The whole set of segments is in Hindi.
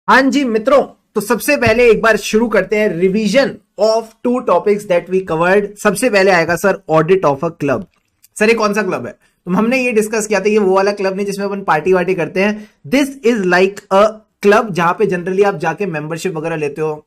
हाँ जी मित्रों, तो सबसे पहले एक बार शुरू करते हैं revision of two topics that we covered. सबसे पहले आएगा sir audit of a club. Sir ये कौन सा क्लब है? तो हमने ये डिस्कस किया था, ये वो वाला क्लब नहीं जिसमें अपन पार्टी वार्टी करते हैं। This is like a club जहां पे जनरली आप जाके मेंबरशिप वगैरह लेते हो,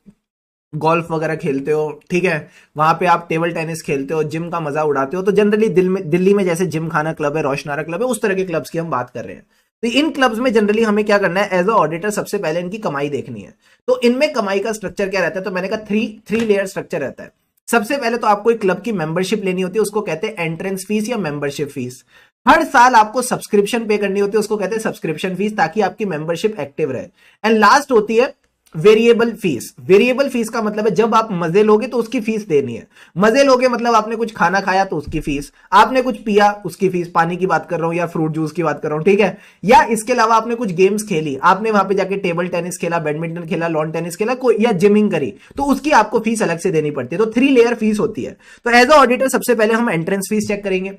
गोल्फ वगैरह खेलते हो, ठीक है। वहां पे आप टेबल टेनिस खेलते हो, जिम का मजा उड़ाते हो। तो जनरली दिल्ली में जैसे जिम खाना क्लब है, रोशनारा क्लब है, उस तरह के क्लब्स की हम बात कर रहे हैं। तो इन क्लब्स में जनरली हमें क्या करना है, एज अ ऑडिटर सबसे पहले इनकी कमाई देखनी है। तो इनमें कमाई का स्ट्रक्चर क्या रहता है? तो मैंने कहा थ्री लेयर स्ट्रक्चर रहता है। सबसे पहले तो आपको एक क्लब की मेंबरशिप लेनी होती है, उसको कहते हैं एंट्रेंस फीस या मेंबरशिप फीस। हर साल आपको सब्सक्रिप्शन पे करनी होती है, उसको कहते हैं सब्सक्रिप्शन फीस, ताकि आपकी मेंबरशिप एक्टिव रहे। एंड लास्ट होती है वेरिएबल फीस। वेरिएबल फीस का मतलब है जब आप मजे लोगे तो उसकी फीस देनी है। मजे लोगे मतलब आपने कुछ खाना खाया तो उसकी फीस, आपने कुछ पिया उसकी फीस, पानी की बात कर रहा हूं या फ्रूट जूस की बात कर रहा हूं, ठीक है। या इसके अलावा आपने कुछ गेम्स खेली, आपने वहां पे जाके टेबल टेनिस खेला, बैडमिंटन खेला, लॉन टेनिस खेला, कोई या जिमिंग करी, तो उसकी आपको फीस अलग से देनी पड़ती है। तो 3 लेयर फीस होती है। तो एज अ ऑडिटर सबसे पहले हम एंट्रेंस फीस चेक करेंगे।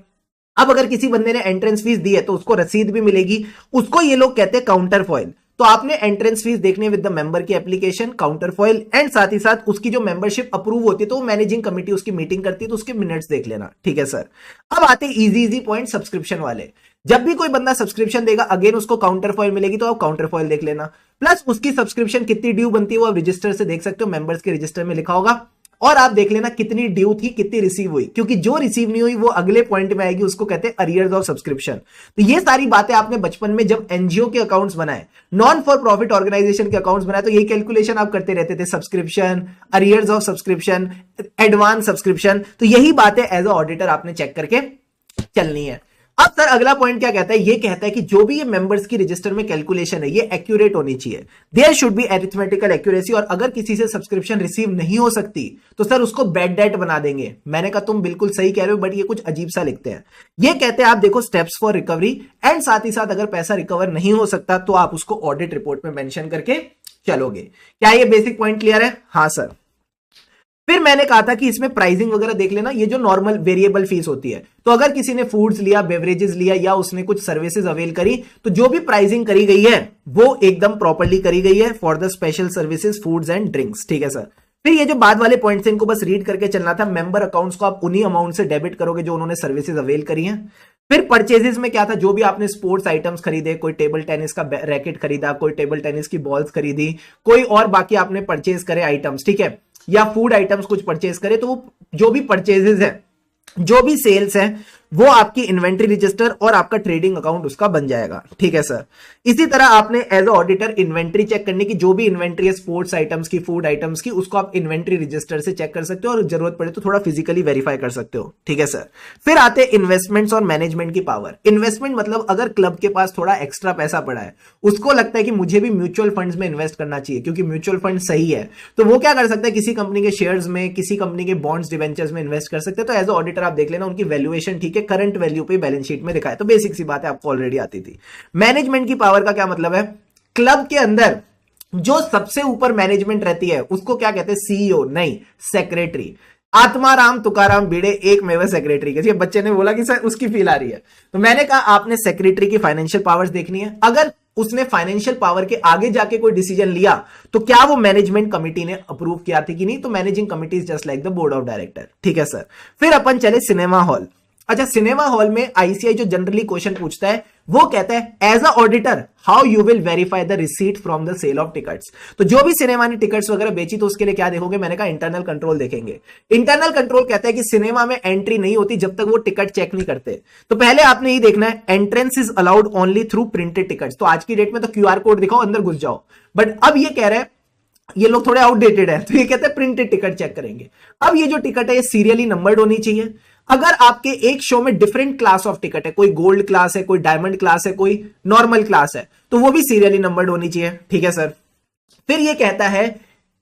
अब अगर किसी बंदे ने एंट्रेंस फीस दी है तो उसको रसीद भी मिलेगी, उसको ये लोग कहते हैं काउंटर फॉइल। तो आपने एंट्रेंस फीस देखनी है विद द मेंबर की एप्लीकेशन, काउंटर फॉइल, एंड साथ ही साथ उसकी जो मेंबरशिप अप्रूव होती है तो मैनेजिंग कमेटी उसकी मीटिंग करती है, तो उसके मिनट्स देख लेना, ठीक है सर। अब आते इजी इजी पॉइंट सब्सक्रिप्शन वाले। जब भी कोई बंदा सब्सक्रिप्शन देगा अगेन उसको काउंटर फॉइल मिलेगी, तो आप काउंटर फॉइल देख लेना। प्लस उसकी सब्सक्रिप्शन कितनी ड्यू बनती है वो आप रजिस्टर से देख सकते हो, मेंबर्स के रजिस्टर में लिखा होगा। और आप देख लेना कितनी ड्यू थी, कितनी रिसीव हुई, क्योंकि जो रिसीव नहीं हुई वो अगले पॉइंट में आएगी, उसको कहते हैं अरियर्स ऑफ सब्सक्रिप्शन। तो ये सारी बातें आपने बचपन में जब एनजीओ के अकाउंट्स बनाए, नॉन फॉर प्रॉफिट ऑर्गेनाइजेशन के अकाउंट्स बनाए, तो ये कैलकुलेशन आप करते रहते थे, subscription, arrears of subscription, advance subscription. तो यही बातें एज अ ऑडिटर आपने चेक करके चलनी है। अब सर अगला पॉइंट क्या कहता है? ये कहता है कि जो भी ये मेंबर्स की रजिस्टर में कैलकुलेशन है ये एक्यूरेट होनी चाहिए। There should be arithmetical accuracy. और अगर किसी से सब्सक्रिप्शन रिसीव नहीं हो सकती तो सर उसको बैड डेट बना देंगे। मैंने कहा तुम बिल्कुल सही कह रहे हो, बट ये कुछ अजीब सा लिखते हैं। ये कहते हैं आप देखो स्टेप्स फॉर रिकवरी, एंड साथ ही साथ अगर पैसा रिकवर नहीं हो सकता तो आप उसको ऑडिट रिपोर्ट में मेंशन करके चलोगे। क्या ये बेसिक पॉइंट क्लियर है? हाँ सर। फिर मैंने कहा था कि इसमें प्राइसिंग वगैरह देख लेना, ये जो नॉर्मल वेरिएबल फीस होती है। तो अगर किसी ने फूड्स लिया, बेवरेजेस लिया, या उसने कुछ सर्विसेज अवेल करी, तो जो भी प्राइसिंग करी गई है वो एकदम प्रॉपर्ली करी गई है for the special services foods and drinks, ठीक है सर। फिर ये जो बाद वाले पॉइंट्स हैं इनको बस रीड करके चलना था। मेंबर अकाउंट्स को आप उन्हीं अमाउंट से डेबिट करोगे जो उन्होंने सर्विसेज अवेल करी हैं। फिर परचेजेस में क्या था? जो भी आपने स्पोर्ट्स आइटम्स खरीदे, कोई टेबल टेनिस का रैकेट खरीदा, कोई टेबल टेनिस की बॉल्स खरीदी, कोई और बाकी आपने परचेज करे आइटम्स, ठीक है, या फूड आइटम्स कुछ परचेज करे, तो वो जो भी परचेजेस है, जो भी सेल्स है, वो आपकी इन्वेंट्री रजिस्टर और आपका ट्रेडिंग अकाउंट उसका बन जाएगा, ठीक है सर। इसी तरह आपने as a auditor inventory check करने की, जो भी इन्वेंट्री है स्पोर्ट्स आइटम्स की, फूड आइटम्स की, उसको आप इन्वेंट्री रजिस्टर से चेक कर सकते हो और जरूरत पड़े तो थोड़ा फिजिकली वेरीफाई कर सकते हो, ठीक है सर। फिर आते इन्वेस्टमेंट्स और मैनेजमेंट की पावर। इन्वेस्टमेंट मतलब अगर क्लब के पास थोड़ा एक्स्ट्रा पैसा पड़ा है, उसको लगता है कि मुझे भी म्यूचुअल फंड्स में इन्वेस्ट करना चाहिए क्योंकि म्यूचुअल फंड सही है, तो वो क्या कर सकता है? किसी कंपनी के शेयर्स में, किसी कंपनी के बॉन्ड्स डिवेंचर्स में इन्वेस्ट कर सकते हैं। तो एज अ ऑडिटर आप देख लेना उनकी वैल्यूएशन ठीक है, करंट वैल्यू पे बैलेंस शीट में दिखाए। तो बेसिक सी बात है, आपको ऑलरेडी आती थी। मैनेजमेंट की पावर का क्या मतलब है? क्लब के अंदर जो सबसे ऊपर मैनेजमेंट रहती है उसको क्या कहते हैं? सीईओ नहीं, सेक्रेटरी। आत्माराम तुकाराम भिड़े एक में सेक्रेटरी के। बच्चे ने बोला कि सर उसकी फील आ रही है, तो मैंने कहा आपने सेक्रेटरी की फाइनेंशियल पावर्स देखनी है। अगर उसने फाइनेंशियल पावर के आगे जाके कोई डिसीजन लिया तो क्या वो मैनेजमेंट कमिटी ने अप्रूव किया थी कि नहीं? तो managing committee is just like the board of director, ठीक है सर। फिर अपन चले सिनेमा हॉल। अच्छा, सिनेमा हॉल में आईसीआई जो जनरली क्वेश्चन पूछता है वो कहता है as a auditor how you will verify the receipt from the sale of tickets. तो जो भी सिनेमा ने टिकट्स वगैरह बेची तो उसके लिए क्या देखोगे? मैंने कहा इंटरनल कंट्रोल देखेंगे। इंटरनल कंट्रोल कहता है कि सिनेमा में एंट्री नहीं होती जब तक वो टिकट चेक नहीं करते। तो पहले आपने ये देखना है entrance is allowed only through printed tickets. तो आज की डेट में तो क्यूआर कोड दिखाओ अंदर घुस जाओ, बट अब ये कह रहे हैं, ये लोग थोड़े आउटडेटेड है, तो ये कहते हैं प्रिंटेड टिकट चेक करेंगे। अब ये जो टिकट है ये सीरियली नंबर्ड होनी चाहिए। अगर आपके एक शो में डिफरेंट क्लास ऑफ टिकट है, कोई गोल्ड क्लास है, कोई डायमंड क्लास है, कोई नॉर्मल क्लास है, तो वो भी सीरियली नंबर्ड होनी चाहिए, ठीक है सर। फिर ये कहता है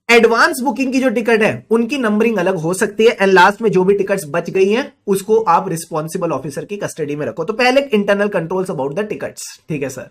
एडवांस बुकिंग की जो टिकट है उनकी नंबरिंग अलग हो सकती है, एंड लास्ट में जो भी टिकट्स बच गई हैं उसको आप रिस्पॉन्सिबल ऑफिसर की कस्टडी में रखो। तो पहले internal controls about the tickets, ठीक है सर।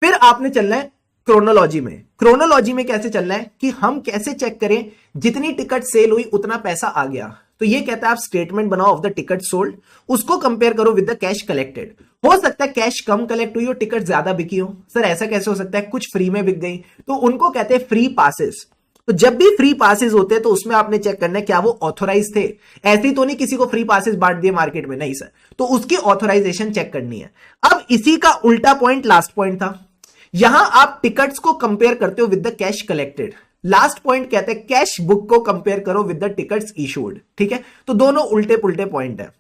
फिर आपने चलना है क्रोनोलॉजी में। क्रोनोलॉजी में कैसे चलना है कि हम कैसे चेक करें जितनी टिकट सेल हुई उतना पैसा आ गया। तो ये कहता है आप स्टेटमेंट बनाओ ऑफ द टिकट सोल्ड, उसको कंपेयर करो विद द कैश कलेक्टेड। हो सकता है कैश कम कलेक्ट हुई हो, टिकट ज्यादा बिकी हो। सर ऐसा कैसे हो सकता है, कुछ फ्री में बिक गई, तो उनको कहते हैं फ्री पासेस। तो जब भी फ्री पासेस होते हैं तो उसमें आपने चेक करना है क्या वो ऑथोराइज थे। ऐसे तो नहीं किसी को फ्री पासेस बांट दिए मार्केट में, नहीं सर, तो उसकी ऑथोराइजेशन चेक करनी है। अब इसी का उल्टा पॉइंट लास्ट पॉइंट था, यहां आप टिकट्स को कंपेयर करते हो with the cash collected. Last point कहते हैं कैश बुक को कंपेयर करो विद द टिकट्स इशूड। ठीक है, तो दोनों उल्टे पुल्टे पॉइंट है।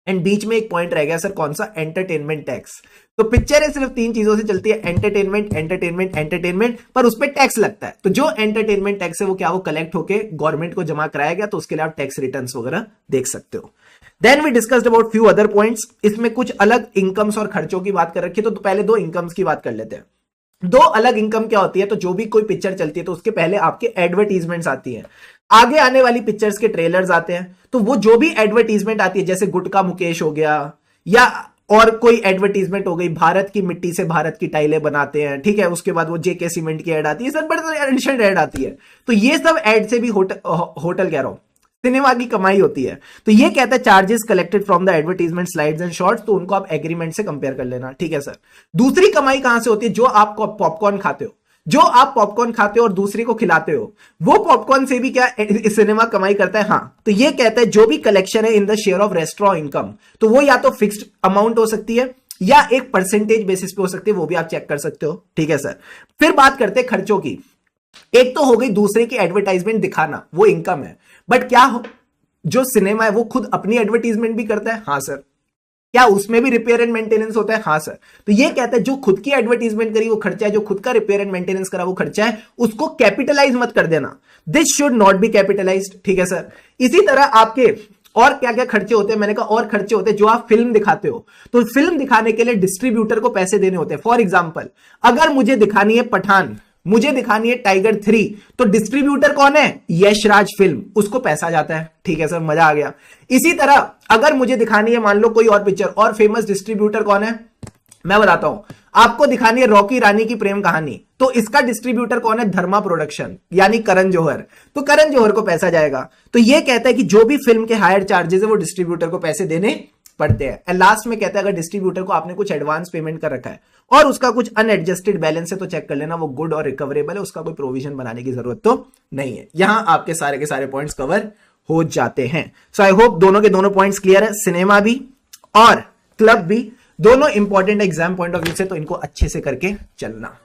एंड बीच में एक पॉइंट रह गया सर, कौन सा, एंटरटेनमेंट टैक्स। तो पिक्चर है सिर्फ 3 चीजों से चलती है, एंटरटेनमेंट एंटरटेनमेंट एंटरटेनमेंट, पर उस पर टैक्स लगता है। तो जो एंटरटेनमेंट टैक्स है वो क्या, वो कलेक्ट होके गवर्नमेंट को जमा कराया गया, तो उसके लिए आप टैक्स रिटर्न्स वगैरह देख सकते हो। Then we discussed about few other points. इसमें कुछ अलग इनकम्स और खर्चों की बात कर रखी है, तो पहले 2 इनकम्स की बात कर लेते हैं। 2 अलग इनकम क्या होती है, तो जो भी कोई पिक्चर चलती है तो उसके पहले आपके एडवर्टीजमेंट्स आती है, आगे आने वाली पिक्चर्स के ट्रेलर्स आते हैं। तो वो जो भी एडवर्टीजमेंट आती है, जैसे गुटका मुकेश हो गया या और कोई एडवर्टीजमेंट हो गई, भारत की मिट्टी से भारत की टाइलें बनाते हैं, ठीक है, उसके बाद वो जेके सीमेंट की एड आती है, सर बड़े एडिशनल एड आती है। तो ये सब एड से भी होटल कह रहा हूं सिनेमा की कमाई होती है। तो ये कहता है charges collected from the advertisement slides and shorts, तो उनको आप एग्रीमेंट से कंपेयर कर लेना। ठीक है सर, दूसरी कमाई कहां से होती है, जो आप पॉपकॉर्न खाते हो, जो आप पॉपकॉर्न खाते हो और दूसरे को खिलाते हो, वो पॉपकॉर्न से भी क्या सिनेमा कमाई करता है। हाँ, तो ये कहता है जो भी कलेक्शन है in the share of restaurant income, तो वो या तो फिक्स्ड अमाउंट हो सकती है या एक परसेंटेज बेसिस पे हो सकती है, वो भी आप चेक कर सकते हो। ठीक है सर, फिर बात करते हैं खर्चों की। एक तो हो गई दूसरे की एडवर्टाइजमेंट दिखाना, वो इनकम है, बट क्या हो जो सिनेमा है वो खुद अपनी एडवर्टीजमेंट भी करता है। हाँ सर, क्या उसमें भी रिपेयर एंड मेंटेनेंस होता है। हाँ सर, तो ये कहता है जो खुद की एडवर्टीजमेंट करी वो खर्चा है, जो खुद का रिपेयर एंड मेंटेनेंस करा वो खर्चा है, उसको कैपिटलाइज मत कर देना, this should not be capitalised. ठीक है सर, इसी तरह आपके और क्या क्या खर्चे होते हैं, मैंने कहा और खर्चे होते हैं जो आप फिल्म दिखाते हो, तो फिल्म दिखाने के लिए डिस्ट्रीब्यूटर को पैसे देने होते हैं। फॉर एग्जाम्पल, अगर मुझे दिखानी है पठान, मुझे दिखानी है टाइगर 3, तो डिस्ट्रीब्यूटर कौन है, यशराज फिल्म, उसको पैसा जाता है। ठीक है सर, मजा आ गया। इसी तरह अगर मुझे दिखानी है मान लो कोई और पिक्चर, और फेमस डिस्ट्रीब्यूटर कौन है, मैं बताता हूं, आपको दिखानी है रॉकी रानी की प्रेम कहानी, तो इसका डिस्ट्रीब्यूटर कौन है, धर्मा प्रोडक्शन, यानी करण जौहर, तो करण जौहर को पैसा जाएगा। तो यह कहता है कि जो भी फिल्म के हायर चार्जेस है वो डिस्ट्रीब्यूटर को पैसे देने पड़ते हैं। एंड लास्ट में कहता है अगर डिस्ट्रीब्यूटर को आपने कुछ एडवांस पेमेंट कर रखा है और उसका कुछ अनएडजस्टेड बैलेंस है, तो चेक कर लेना वो गुड और रिकवरेबल है, उसका कोई प्रोविजन बनाने की जरूरत तो नहीं है। यहां आपके सारे के सारे पॉइंट्स कवर हो जाते हैं। सो आई होप दोनों के दोनों पॉइंट्स क्लियर है, सिनेमा भी और क्लब भी, दोनों important exam point of view से, तो इनको अच्छे से करके चलना।